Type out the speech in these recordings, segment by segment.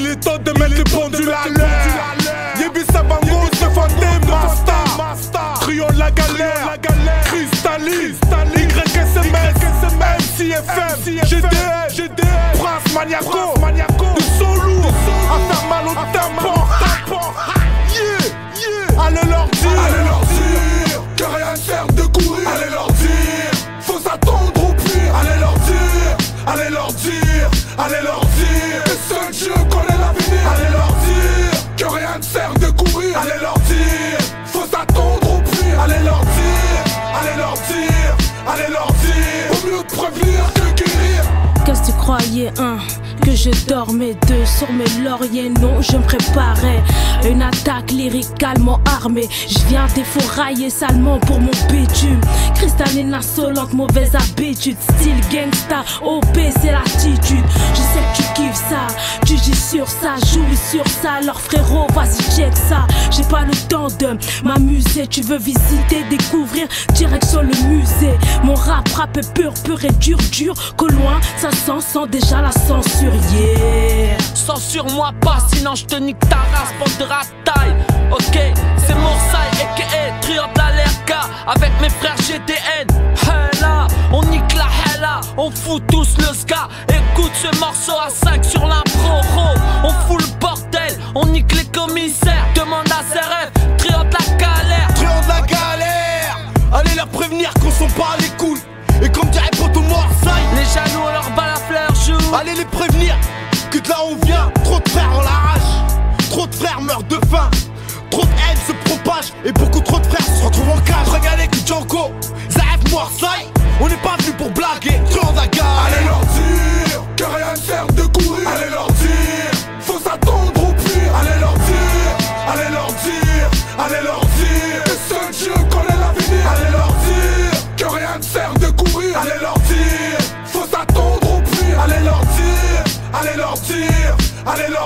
Il est temps de mettre les pendules à l'air. Yebi Sabango, Stéphane Master. Trio de la galère, Cristalline, YSMS, MCFM, GDL, Prince Maniaco, de Solou, à faire mal au tympan. Allez leur dire que rien ne sert de courir. Allez leur dire, faut s'attendre au pire. Allez leur dire, et seul Dieu connaît l'avenir. Allez leur dire que rien ne sert de courir. Allez leur dire, faut s'attendre au pire. Allez leur dire, vaut mieux te prévenir que guérir. Qu'est-ce que tu croyais, hein? Que je dormais sur mes lauriers? Non, je me préparais une attaque lyricalement armée. Je viens défourailler salement pour mon bitume. Cristalline insolente, mauvaise habitude. Style gangsta, OP c'est l'attitude. Je sais que tu kiffes ça, tu gis sur ça, joue sur ça. Alors frérot, vas-y check ça. J'ai pas le temps de m'amuser. Tu veux visiter, découvrir, direction le musée. Mon rap est pur et dur. Qu'au loin, ça sent déjà la censure. Yeah. Censure-moi pas, sinon je te nique ta race, bande de rataille. Ok, c'est Morsay, a.k.a. Trio de l'Alerka. Avec mes frères GDN. Hella, on nique la hella. On fout tous le ska. Écoute ce morceau à 5 sur l'impro. On fout le bordel, on nique les commissaires. Demande à CRF, Trio de la galère. Allez leur prévenir qu'on s'en bat les couilles. Et comme dirait Poto Morsay, les jaloux on leur bat la fleur joue. allez les prévenir que de là on vient, trop de frères on l'arrache. Trop de frères meurent de faim, trop de haine se propage. Et beaucoup trop de frères se retrouvent en cage. Regardez que Django, Zaev Morsay, on n'est pas venu pour blaguer. Trio de la galère. Allez leur dire que rien ne sert de courir. Allez leur dire, faut s'attendre au pire. Allez leur dire, et seul Dieu connaît l'avenir. Allez leur dire que rien ne sert de courir. Allez leur dire, faut s'attendre au pire. Allez leur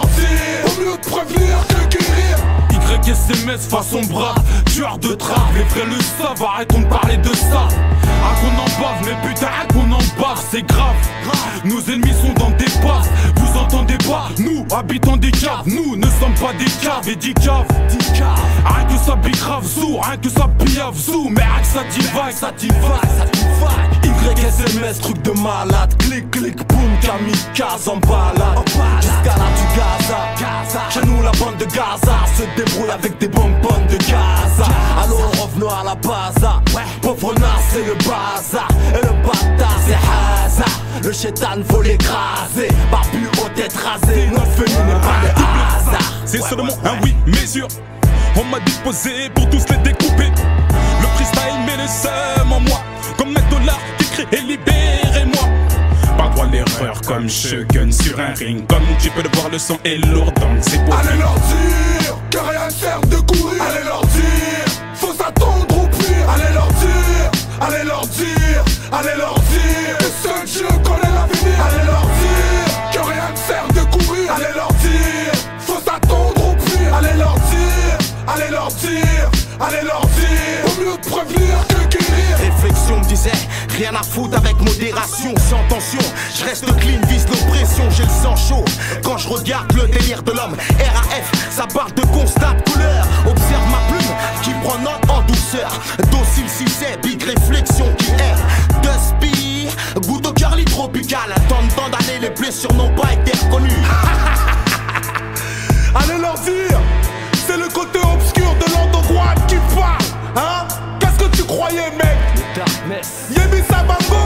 dire, vaut mieux te prévenir que guérir. YSMS façon brave, tueur de trave. Les vrais le savent, arrêtons de parler de ça. Ah qu'on en bave, mais putain qu'on en bave, c'est grave. Nos ennemis sont dans des passes, vous entendez pas? Nous, habitants des caves, nous ne sommes pas des caves et des caves. Rien que ça bicrave zou, rien que ça piave zou. Mais rien que ça divague. YSMS, truc de malade. Clic, boum, kamikaze en balade. Jusqu'à là du Gaza. Chez nous la bande de Gaza se débrouille avec des bonbonnes de Gaza. Alors revenons à la base. Pauvre nas c'est le bazar. Et le bâtard c'est Haza. Le chétan faut l'écraser. Barbu aux têtes rasées. Notre venue n'est pas de hasard. C'est seulement un oui, mesure. On m'a disposé pour tous les découper. Le freestyle met le seum en moi. Comme un dollar qui crie et libérez-moi. Pas droit à l'erreur comme Shogun sur un ring. Comme tu peux le voir, le son est lourd donc c'est pour. Allez leur dire que rien ne sert de courir. Allez leur dire, faut s'attendre au pire. Allez leur dire, et seul Dieu connaît l'avenir. Allez leur dire que rien ne sert de courir. Allez leur dire, faut s'attendre au pire. Allez leur dire, vaut mieux te prévenir que guérir. Réflexion me disait, rien à foutre avec modération, sans tension. Je reste clean, vise l'oppression, j'ai le sang chaud. Quand je regarde le délire de l'homme, RAF, ça parle de constat de couleur. Observe ma plume qui prend note en douceur. Docile si c'est, big réflexion qui erre. De spi, goutte au curly tropical. Tant d'années, les blessures n'ont pas été reconnues. Allez leur dire, c'est le côté obscur de l'endroit qui parle, hein? Qu'est-ce que tu croyais, mec? Yebi Sabango!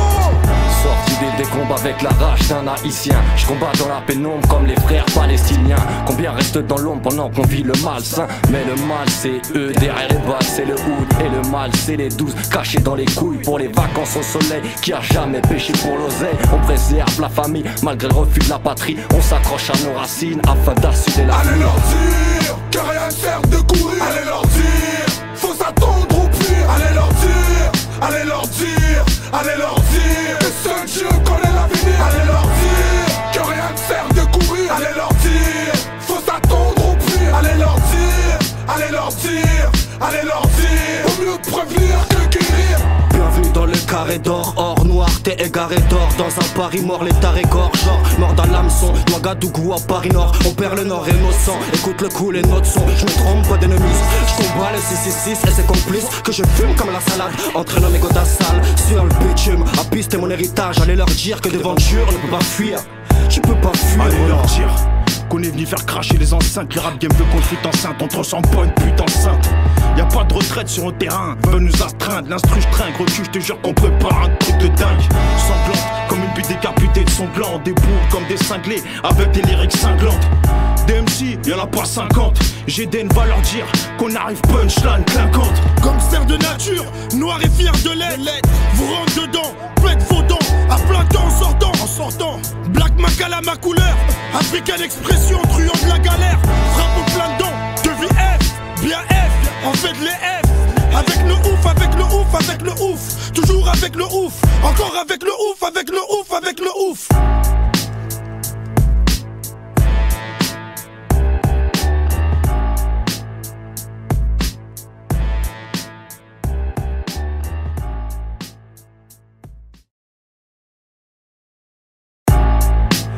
Sorti des combats avec la rage d'un haïtien. Je combats dans la pénombre comme les frères palestiniens. Combien restent dans l'ombre pendant qu'on vit le malsain? Mais le mal c'est eux, derrière les balles c'est le hood. Et le mal c'est les 12 cachés dans les couilles pour les vacances au soleil. Qui a jamais péché pour l'oseille? On préserve la famille malgré le refus de la patrie. On s'accroche à nos racines afin d'assurer la vie. Allez leur dire que rien ne sert de courir. Allez leur dire, faut s'attendre au pire. Allez leur dire, et seul Dieu connaît l'avenir. Allez leur dire que rien ne sert de courir. Allez leur dire, faut s'attendre au pire. Allez leur dire, vaut mieux te prévenir que guérir. Bienvenue dans le carré d'or, or noir, terre T'es égaré d'or dans un Paris mort, l'état régore. Genre mort dans l'hameçon, Ouagadougou à Paris Nord. On perd le nord et nos sangs, écoute le coup, les notes sont. Je me trompe pas d'ennemis, je combat le 666 et ses complices. Que je fume comme la salade, entre l'homme et gota sale. Sur le bitume, à piste mon héritage. Allez leur dire que devanture ne peut pas fuir. Tu peux pas fuir. Allez leur dire qu'on est venu faire cracher les enceintes. Les rap game veut qu'on fute enceinte. On transcend pas une putain enceinte. Y'a pas de retraite sur le terrain, veulent nous astreindre. L'instru j'tringue, recul, j'te jure qu'on prépare un truc de dingue. Sanglante, comme une bite décapitée de son gland. Des boules comme des cinglés, avec des lyrics cinglantes. Des MC, y'en a pas 50. GDN va leur dire qu'on arrive punchline clinquante. Comme serre de nature, noir et fier de l'aide. Vous rentre dedans, pète vos dents. À plein temps en sortant. Black Mac à la ma couleur. Africaine expression, truand de la galère. Frappe au plein dedans, de vie F, bien F. En fait les F. Avec le ouf, avec le ouf, avec le ouf. Toujours avec le ouf. Encore avec le ouf, avec le ouf, avec le ouf.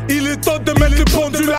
Il est temps de mettre les pendules